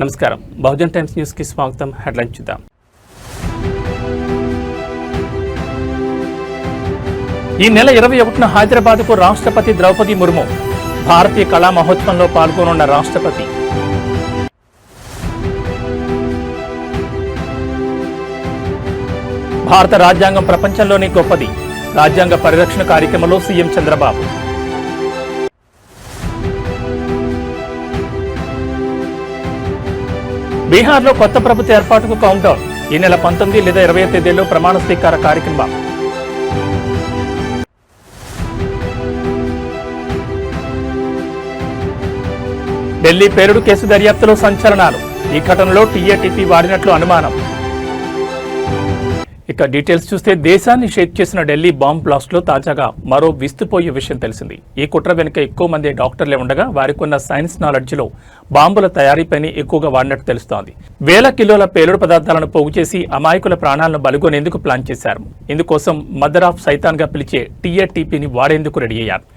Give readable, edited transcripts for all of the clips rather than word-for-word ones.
నమస్కారం. Bahujan times news కి స్వాగతం. హెడ్లైన్ చూద్దాం. ఈ నెల 21న హైదరాబాద్కు రాష్ట్రపతి ద్రౌపది ముర్ము. భారతీయ కళా మహోత్సవంలో పాల్గొనున్న రాష్ట్రపతి. భారత రాజ్యాంగం ప్రపంచంలోనే గొప్పది. రాజ్యాంగ పరిరక్షణ కార్యక్రమంలో సీఎం చంద్రబాబు. బీహార్లో కొత్త ప్రభుత్వ ఏర్పాటుకు కౌంటౌన్. ఈ నెల 19 లేదా 20 తేదీల్లో ప్రమాణ స్వీకార కార్యక్రమం. ఢిల్లీ పేలుడు కేసు దర్యాప్తులో సంచలనాలు. ఈ ఘటనలో టీఏటీపీ వాడినట్లు అనుమానం. ఇక డీటెయిల్స్ చూస్తే దేశాన్ని షేక్ చేసిన ఢిల్లీ బాంబ్ బ్లాస్ట్ లో తాజాగా మరో విస్తుపోయే విషయం తెలిసింది. ఈ కుట్ర వెనుక ఎక్కువ మంది డాక్టర్లే ఉండగా వారికున్న సైన్స్ నాలెడ్జ్ లో బాంబుల తయారీపైనే ఎక్కువగా వాడినట్టు తెలుస్తోంది. వేల కిలోల పేలుడు పదార్థాలను పోగు చేసి అమాయకుల ప్రాణాలను బలిగొనేందుకు ప్లాన్ చేశారు. ఇందుకోసం మదర్ ఆఫ్ సైతాన్ గా పిలిచే టీఏటీపీని వాడేందుకు రెడీ అయ్యారు.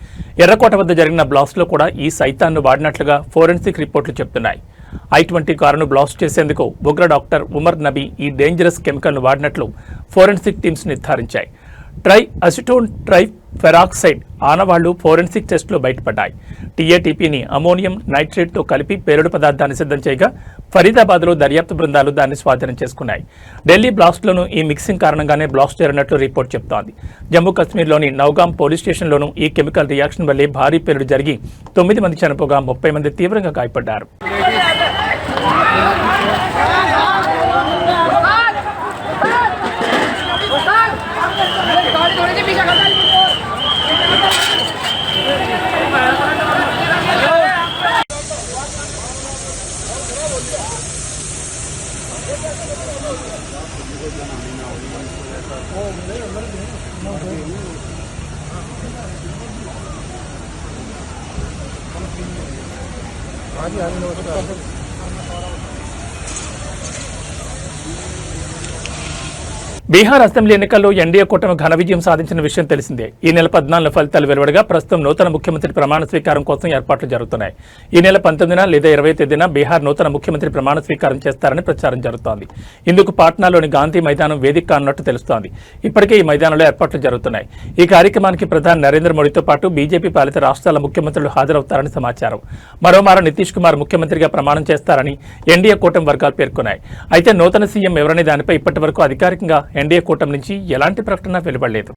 ఎర్రకోట వద్ద జరిగిన బ్లాస్ట్ లో కూడా ఈ సైతాన్ను వాడినట్లుగా ఫోరెన్సిక్ రిపోర్టులు చెబుతున్నాయి. I-20 కారును బ్లాస్ట్ చేసేందుకు ఉగ్ర డాక్టర్ ఉమర్ నబీ ఈ డేంజరస్ కెమికల్ను వాడినట్లు ఫోరెన్సిక్ టీమ్స్ నిర్ధారించాయి. ట్రై అసిటోన్ ట్రై ఫెరాక్సైడ్ ఆనవాళ్లు ఫోరెన్సిక్ టెస్టులో బయటపడ్డాయి. టీఏటీపీని అమోనియం నైట్రేట్తో కలిపి పేలుడు పదార్థాన్ని సిద్ధం చేయగా ఫరీదాబాద్లో దర్యాప్తు బృందాలు దాన్ని స్వాధీనం చేసుకున్నాయి. ఢిల్లీ బ్లాస్ట్లోనూ ఈ మిక్సింగ్ కారణంగానే బ్లాస్ట్ జరిగినట్లు రిపోర్ట్ చెబుతోంది. జమ్మూ కశ్మీర్లోని నౌగాం పోలీస్ స్టేషన్లోనూ ఈ కెమికల్ రియాక్షన్ వల్లే భారీ పేలుడు జరిగి 9 మంది చనిపోగా 30 మంది తీవ్రంగా గాయపడ్డారు. బీహార్ అసెంబ్లీ ఎన్నికల్లో ఎన్డీఏ కూటమి ఘన విజయం సాధించిన విషయం తెలిసిందే. ఈ నెల 14 ఫలితాలు వెలువడగా ప్రస్తుతం నూతన ముఖ్యమంత్రి ప్రమాణ స్వీకారం కోసం ఏర్పాట్లు జరుగుతున్నాయి. ఈ నెల 19న లేదా 20 తేదీన బీహార్ నూతన ముఖ్యమంత్రి ప్రమాణ స్వీకారం చేస్తారని ప్రచారం జరుగుతోంది. ఇందుకు పాట్నాలోని గాంధీ మైదానం వేదిక కానున్నట్టు తెలుస్తోంది. ఇప్పటికే ఈ మైదానంలో ఏర్పాట్లు జరుగుతున్నాయి. ఈ కార్యక్రమానికి ప్రధాని నరేంద్ర మోడీతో పాటు బీజేపీ పాలిత రాష్ట్రాల ముఖ్యమంత్రులు హాజరవుతారని సమాచారం. మరోమారు నితీష్ కుమార్ ముఖ్యమంత్రిగా ప్రమాణం చేస్తారని ఎన్డీఏ కూటమి వర్గాలు పేర్కొన్నాయి. అయితే నూతన సీఎం ఎవరనే దానిపై ఇప్పటి వరకు అధికారికంగా ఎన్డీఏ కూటమి నుంచి ఎలాంటి ప్రకటన వెలువడలేదు.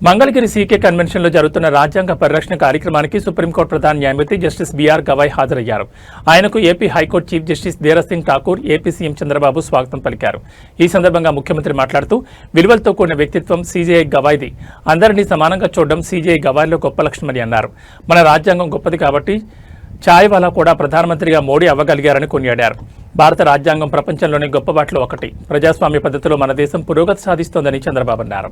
మంగళగిరి సీకే కన్వెన్షన్లో జరుగుతున్న రాజ్యాంగ పరిరక్షణ కార్యక్రమానికి సుప్రీంకోర్టు ప్రధాన న్యాయమూర్తి జస్టిస్ బీఆర్ గవాయ్ హాజరయ్యారు. ఆయనకు AP high court chief justice Dheeraj Singh Thakur, AP CM Chandrababu స్వాగతం పలికారు. ఈ సందర్భంగా ముఖ్యమంత్రి మాట్లాడుతూ విలువలతో కూడిన వ్యక్తిత్వం సీజేఐ గవాయ్ది. అందరినీ సమానంగా చూడడం సీజేఐ గవాయ్లో గొప్ప లక్షణమని అన్నారు. మన రాజ్యాంగం గొప్పది కాబట్టి చాయ్వాలా కూడా ప్రధానమంత్రిగా మోడీ అవ్వగలిగారని కొనియాడారు. భారత రాజ్యాంగం ప్రపంచంలోని గొప్ప వాటిలో ఒకటి. ప్రజాస్వామ్య పద్ధతిలో మన దేశం పురోగతి సాధిస్తోందని చంద్రబాబు అన్నారు.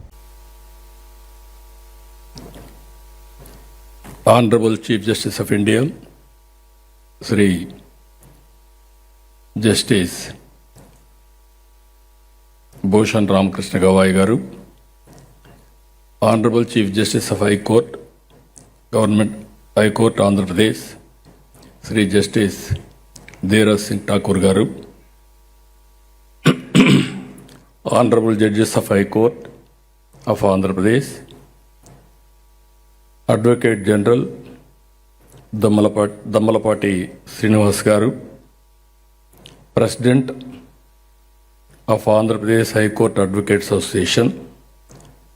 Honorable Chief Justice of India, Sri Justice Bhushan Ramakrishna Gawai Garu, Honorable Chief Justice of High Court, Government High Court Andhra Pradesh, Sri Justice Dheeraj Singh Thakur Garu, Honorable Judges of High Court of Andhra Pradesh, Advocate General Dammalapati Srinivas Garu, President of Andhra Pradesh High Court Advocates Association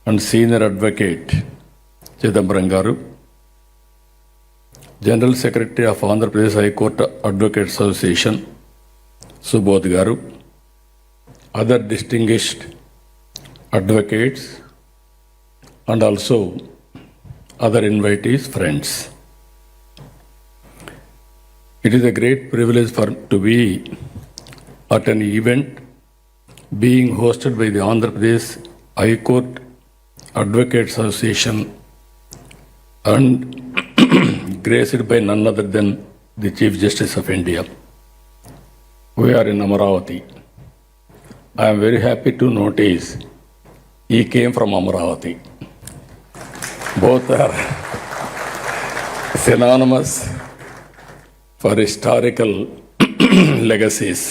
and Senior Advocate Chidambaram Garu, General Secretary of Andhra Pradesh High Court Advocates Association Subodh Garu, other distinguished advocates and also other invitees, friends. It is a great privilege to be at an event being hosted by the Andhra Pradesh High Court Advocates Association and graced by none other than the Chief Justice of India. We are in Amaravati. I am very happy to notice he came from Amaravati. Both are synonymous for historical legacies.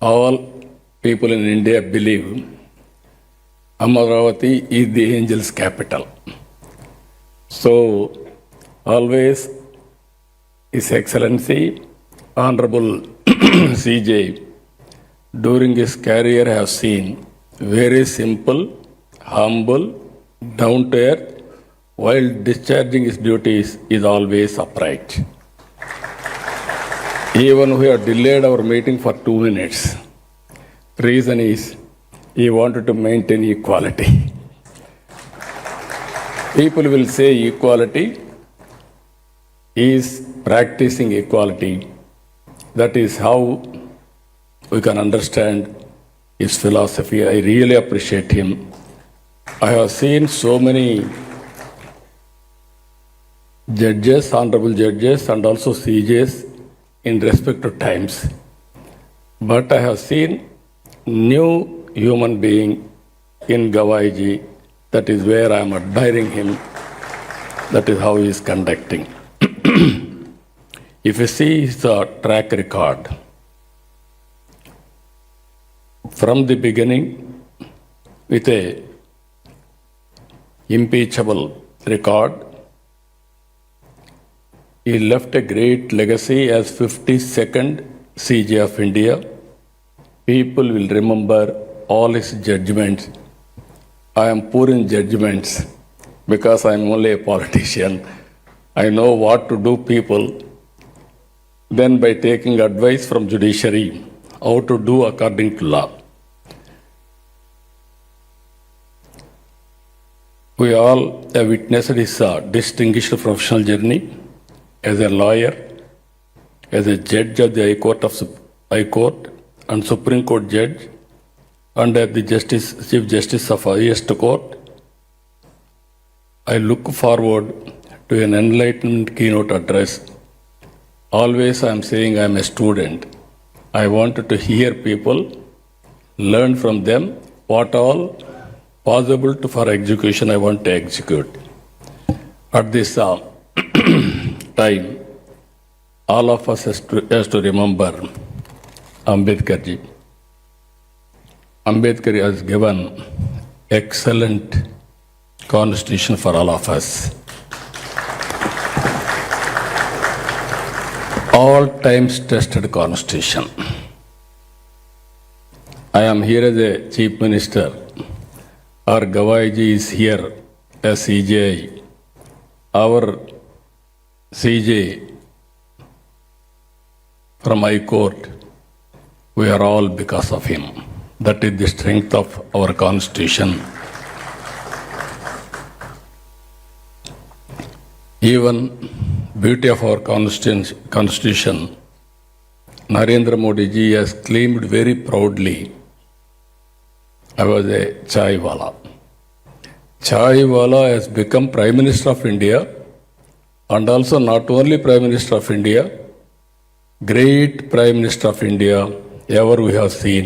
All people in India believe Amaravati is the angel's capital. So, always His Excellency, Honorable CJ, during his career have seen very simple, humble, down to earth, while discharging his duties is always upright. Even we have delayed our meeting for 2 minutes. Reason is he wanted to maintain equality. People will say equality, he is practicing equality. That is how we can understand his philosophy. I really appreciate him. I have seen so many judges, honorable judges, and also CJs in respective times. But I have seen new human being in Gawaiji. That is where I am admiring him. That is how he is conducting. If you see his track record, from the beginning with a impeachable record, he left a great legacy as 52nd CJ of India. People will remember all his judgments. I am poor in judgments because I am only a politician. I know what to do people. Then by taking advice from judiciary, how to do according to law. We all have witnessed his distinguished professional journey as a lawyer, as a judge of the High Court and Supreme Court judge, and as the Chief Justice of Highest Court. I look forward to an enlightened keynote address. Always I am saying I am a student. I wanted to hear people, learn from them what all possible for execution I want to execute. At this time, all of us has to remember Ambedkar ji. Ambedkar has given excellent constitution for all of us. All times tested constitution. I am here as a chief minister Our Gavaiji is here as CJI. Our CJ from High Court, we are all because of him. That is the strength of our constitution. Even beauty of our constitution, Narendra Modi ji has claimed very proudly, I was a chai wala. Chai wala has become Prime Minister of India, and also not only Prime Minister of India, great Prime Minister of India ever we have seen.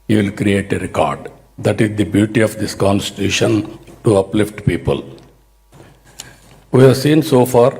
He will create a record. That is the beauty of this constitution, to uplift people. We have seen so far.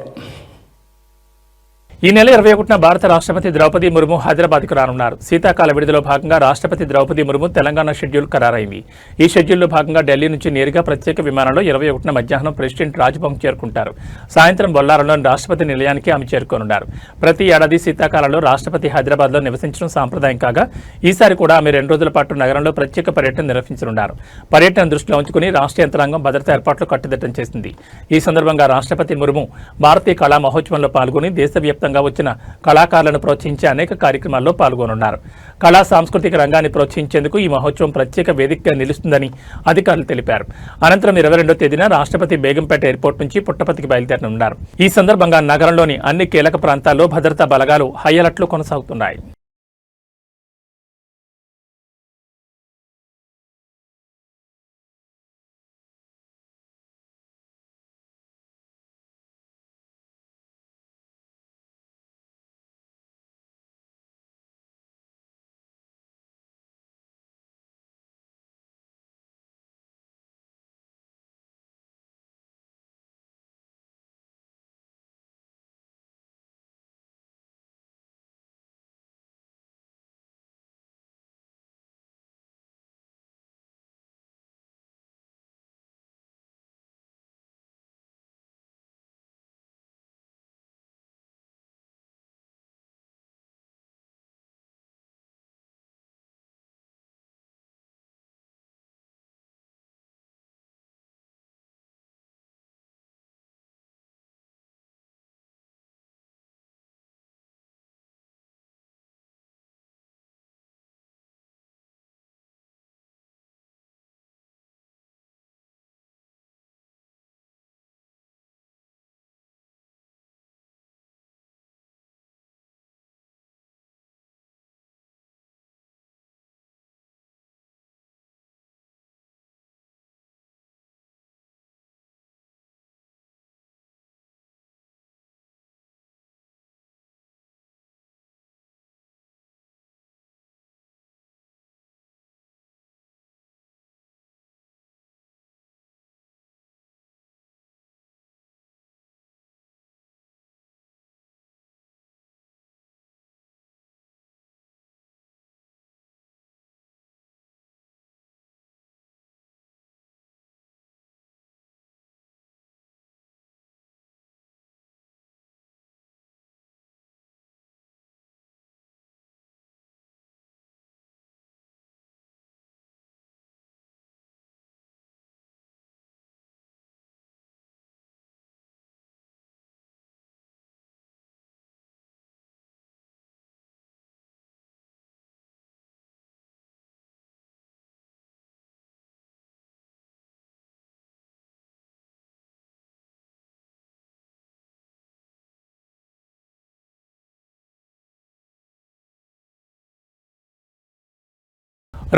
ఈ నెల 21న భారత రాష్ట్రపతి ద్రౌపది ముర్ము హైదరాబాద్కు రానున్నారు. శీతాకాల విడుదలలో భాగంగా రాష్ట్రపతి Draupadi Murmu Telangana schedule ఖరారైంది. ఈ షెడ్యూల్లో భాగంగా ఢిల్లీ నుంచి నేరుగా ప్రత్యేక విమానంలో 21న మధ్యాహ్నం ప్రెసిడెంట్ రాజ్భవన్ చేరుకుంటారు. సాయంత్రం బొల్లారంలోని రాష్ట్రపతి నిలయానికి ఆమె చేరుకోనున్నారు. ప్రతి ఏడాది శీతాకాలంలో రాష్ట్రపతి హైదరాబాద్లో నివసించడం సాంప్రదాయం కాగా ఈసారి కూడా ఆమె 2 రోజుల పాటు నగరంలో ప్రత్యేక పర్యటన నిర్వహించనున్నారు. పర్యటన దృష్టిలో ఉంచుకుని రాష్ట్ర యంత్రాంగం భద్రతా ఏర్పాట్లు కట్టుదిట్టం చేసింది. ఈ సందర్భంగా రాష్ట్రపతి ముర్ము భారతీయ కళా మహోత్సవంలో పాల్గొని దేశవ్యాప్తంగా వచ్చిన కళాకారులను ప్రోత్సహించే అనేక కార్యక్రమాల్లో పాల్గొనున్నారు. కళా సాంస్కృతిక రంగాన్ని ప్రోత్సహించేందుకు ఈ మహోత్సవం ప్రత్యేక వేదికగా నిలుస్తుందని అధికారులు తెలిపారు. అనంతరం 22వ తేదీన రాష్ట్రపతి బేగంపేట ఎయిర్పోర్ట్ నుంచి పుట్టపర్తికి బయలుదేరనున్నారు. ఈ సందర్భంగా నగరంలోని అన్ని కీలక ప్రాంతాల్లో భద్రతా బలగాలు హై అలర్ట్లు కొనసాగుతున్నాయి.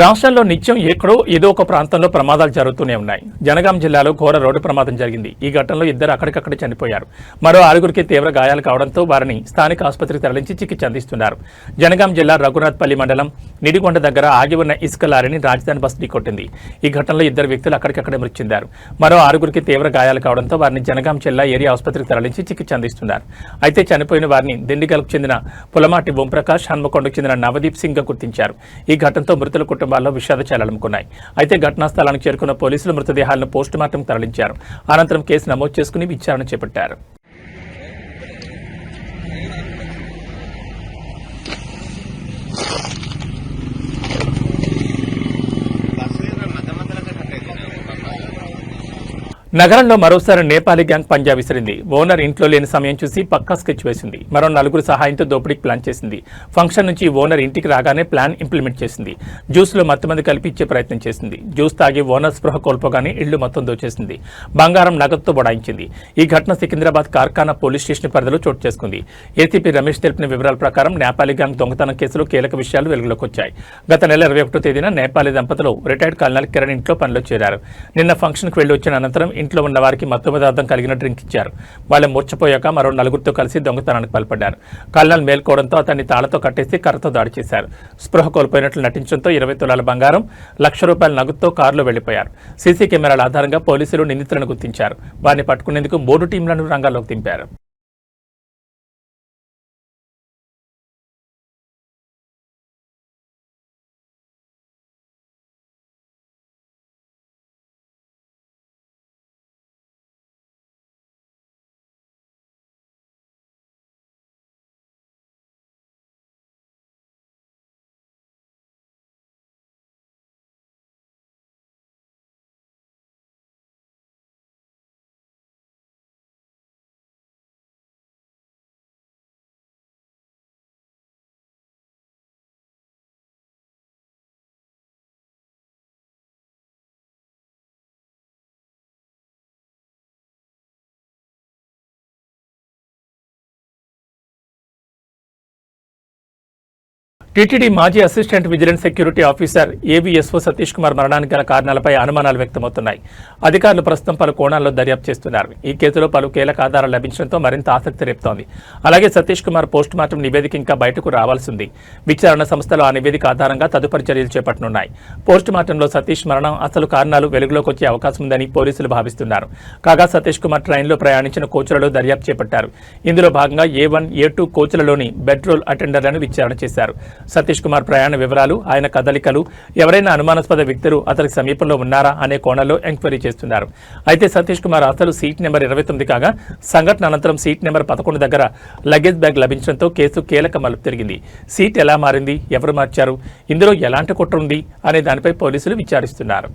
రాష్ట్రంలో నిత్యం ఎక్కడో ఏదో ఒక ప్రాంతంలో ప్రమాదాలు జరుగుతూనే ఉన్నాయి. జనగాం జిల్లాలో ఘోర రోడ్డు ప్రమాదం జరిగింది. ఈ ఘటనలో 2 అక్కడికక్కడే చనిపోయారు. మరో 6గురికి తీవ్ర గాయాలు కావడంతో వారిని స్థానిక ఆసుపత్రికి తరలించి చికిత్స అందిస్తున్నారు. జనగాం జిల్లా రఘునాథ్పల్లి మండలం నిడిగొండ దగ్గర ఆగి ఉన్న ఇసుక లారీని రాజధాని బస్ ఢీకొట్టింది. ఈ ఘటనలో 2 వ్యక్తులు అక్కడికక్కడే మృతి చెందారు. మరో 6గురికి తీవ్ర గాయాలు కావడంతో వారిని జనగాం జిల్లా ఏరియా ఆసుపత్రికి తరలించి చికిత్స అందిస్తున్నారు. అయితే చనిపోయిన వారిని దిండిగల్కు చెందిన పులమాటి ఓంప్రకాష్, హన్మకొండకు చెందిన నవదీప్ సింగ్ గా గుర్తించారు. ఈ ఘటనతో మృతుల కుటుంబాల్లో విషాద ఛాయలనుకున్నాయి. అయితే ఘటనా స్థలానికి చేరుకున్న పోలీసులు మృతదేహాలను పోస్టుమార్టం తరలించారు. అనంతరం కేసు నమోదు చేసుకుని విచారణ చేపట్టారు. నగరంలో మరోసారి నేపాలీ గ్యాంగ్ పంజా విసిరింది. ఓనర్ ఇంట్లో లేని సమయం చూసి పక్కా స్కెచ్ వేసింది. మరో నలుగురు సహాయంతో దోపిడీకి ప్లాన్ చేసింది. ఫంక్షన్ నుంచి ఓనర్ ఇంటికి రాగానే ప్లాన్ ఇంప్లిమెంట్ చేసింది. జ్యూస్లో మత్తుమంది కలిపి ఇచ్చే ప్రయత్నం చేసింది. జ్యూస్ తాగి ఓనర్ స్పృహ కోల్పోగానే ఇళ్లు మొత్తం దోచేసింది. బంగారం నగదుతో బడాయించింది. ఈ ఘటన సికింద్రాబాద్ కార్ఖానా పోలీస్ స్టేషన్ పరిధిలో చోటు చేసుకుంది. ఏసీపీ రమేష్ తెలిపిన వివరాల ప్రకారం నేపాలీ గ్యాంగ్ దొంగతనం కేసులో కీలక విషయాలు వెలుగులోకి వచ్చాయి. గత నెల 21వ తేదీన నేపాలీ దంపతులు రిటైర్డ్ కల్నల్ కిరణ్ ఇంట్లో పనిలో చేరారు. నిన్న ఫంక్షన్కు వెళ్లి వచ్చిన అనంతరం ఇంట్లో ఉన్న వారికి మత్తు పదార్థం కలిగిన డ్రింక్ ఇచ్చారు. వాళ్ళు మూర్చపోయాక మరో నలుగురితో కలిసి దొంగతనానికి పాల్పడ్డారు. కల్నల్ మేల్కోవడంతో అతన్ని తాళతో కట్టేసి కర్రతో దాడి చేశారు. స్పృహ కోల్పోయినట్లు నటించడంతో 20 తులాల బంగారం, ₹1,00,000 నగదుతో కారులో వెళ్లిపోయారు. సీసీ కెమెరాల ఆధారంగా పోలీసులు నిందితులను గుర్తించారు. వారిని పట్టుకునేందుకు 3 టీంలను రంగాల్లోకి దింపారు. టీటీడీ మాజీ assistant vigilance security officer AVSO Satish Kumar మరణానికి గల కారణాలపై అనుమానాలు వ్యక్తమవుతున్నాయి. అధికారులు ప్రస్తుతం పలు కోణాల్లో దర్యాప్తు చేస్తున్నారు. ఈ కేసులో పలు కీలక ఆధారాలు లభించడంతో మరింత ఆసక్తి రేపుతోంది. అలాగే సతీష్ కుమార్ పోస్టుమార్టం నివేదిక ఇంకా బయటకు రావాల్సింది. విచారణ సంస్థలు ఆ నివేదిక ఆధారంగా తదుపరి చర్యలు చేపట్టనున్నాయి. పోస్టుమార్టంలో సతీష్ మరణం అసలు కారణాలు వెలుగులోకి వచ్చే అవకాశం ఉందని పోలీసులు భావిస్తున్నారు. కాగా సతీష్ కుమార్ ట్రైన్లో ప్రయాణించిన కోచ్లలో దర్యాప్తు చేపట్టారు. ఇందులో భాగంగా A1, A2 కోచ్లలోని బెడ్ రోల్ అటెండర్లను విచారణ చేశారు. సతీష్ కుమార్ ప్రయాణ వివరాలు, ఆయన కదలికలు, ఎవరైనా అనుమానాస్పద వ్యక్తులు అతనికి సమీపంలో ఉన్నారా అనే కోణంలో ఎంక్వైరీ చేస్తున్నారు. అయితే సతీష్ కుమార్ అసలు సీట్ నెంబర్ 29 కాగా సంఘటన అనంతరం సీట్ నెంబర్ 11 దగ్గర లగేజ్ బ్యాగ్ లభించడంతో కేసు కీలక మలుపు తిరిగింది. సీట్ ఎలా మారింది, ఎవరు మార్చారు, ఇందులో ఎలాంటి కుట్ర ఉంది అనే దానిపై పోలీసులు విచారిస్తున్నారు.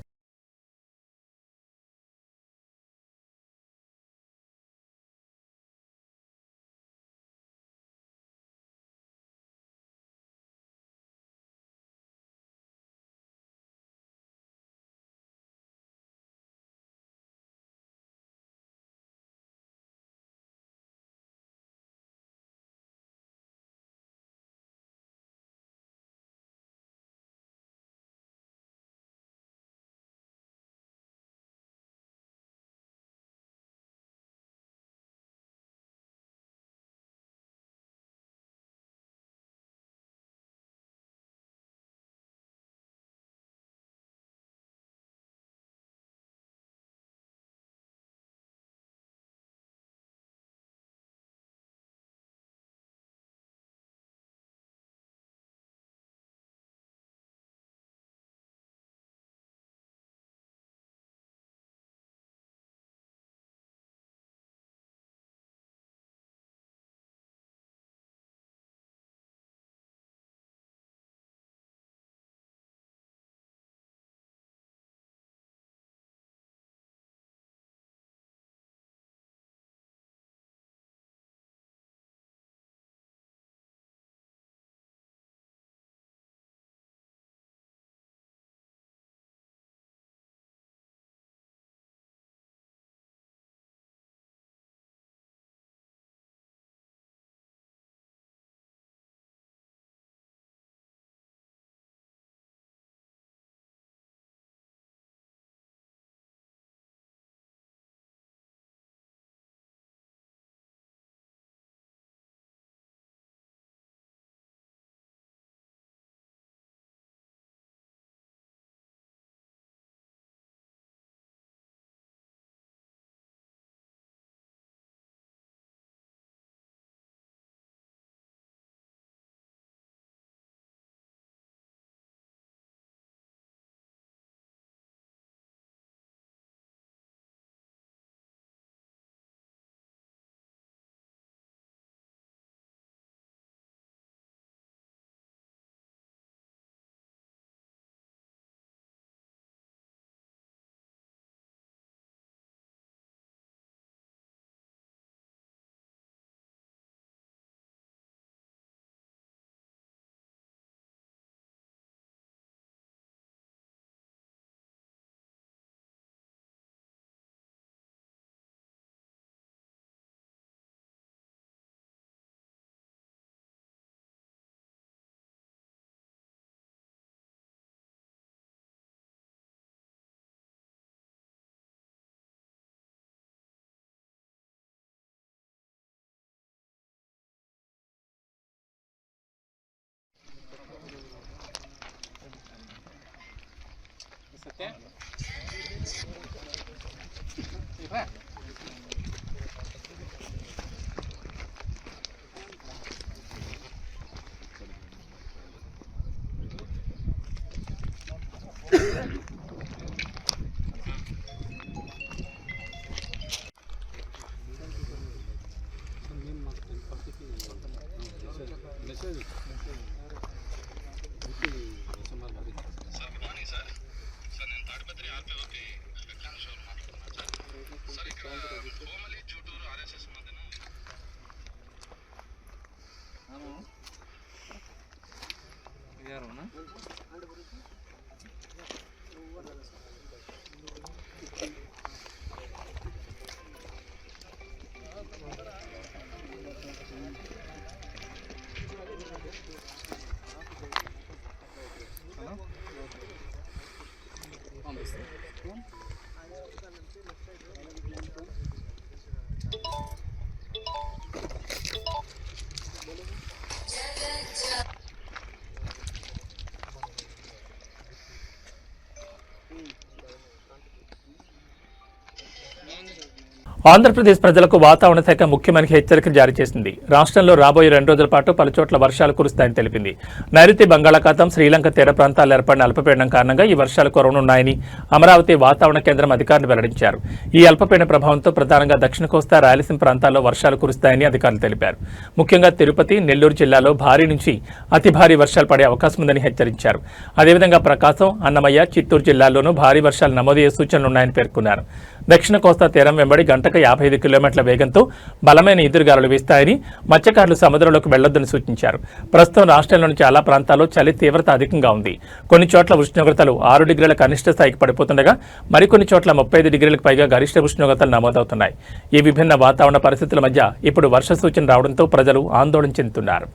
ఆంధ్రప్రదేశ్ ప్రజలకు వాతావరణ శాఖ ముఖ్యమైన హెచ్చరికలు జారీ చేసింది. రాష్ట్రంలో రాబోయే 2 రోజుల పాటు పలుచోట్ల వర్షాలు కురుస్తాయని తెలిపింది. నైరుతి బంగాళాఖాతం, శ్రీలంక తీర ప్రాంతాల్లో ఏర్పడిన అల్పపీడనం కారణంగా ఈ వర్షాలు కురవనున్నాయని అమరావతి వాతావరణ కేంద్రం అధికారులు వెల్లడించారు. ఈ అల్పపీడన ప్రభావంతో ప్రధానంగా దక్షిణ కోస్తా, రాయలసీమ ప్రాంతాల్లో వర్షాలు కురుస్తాయని అధికారులు తెలిపారు. ముఖ్యంగా తిరుపతి, నెల్లూరు జిల్లాలో భారీ నుంచి అతి భారీ వర్షాలు పడే అవకాశం ఉందని హెచ్చరించారు. అదేవిధంగా ప్రకాశం, అన్నమయ్య, చిత్తూరు జిల్లాల్లోనూ భారీ వర్షాలు నమోదయ్యే సూచనలున్నాయని పేర్కొన్నారు. దక్షిణ కోస్తా తీరం వెంబడి గంటకు 55 కిలోమీటర్ల వేగంతో బలమైన ఎదురుగాలులు వీస్తాయని, మత్స్యకారులు సముద్రంలోకి వెళ్లొద్దని సూచించారు. ప్రస్తుతం రాష్ట్రంలోని చాలా ప్రాంతాల్లో చలి తీవ్రత అధికంగా ఉంది. కొన్ని చోట్ల ఉష్ణోగ్రతలు 6 డిగ్రీల కనిష్ట స్థాయికి పడిపోతుండగా మరికొన్ని చోట్ల 35 డిగ్రీలకు పైగా గరిష్ట ఉష్ణోగ్రతలు నమోదవుతున్నాయి. ఈ విభిన్న వాతావరణ పరిస్థితుల మధ్య ఇప్పుడు వర్ష సూచన రావడంతో ప్రజలు ఆందోళన చెందుతున్నారు.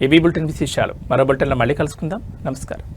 ఏబీ బులెటిన్ విశేషాలు మరో బులెటిన్లో మళ్ళీ కలుసుకుందాం. నమస్కారం.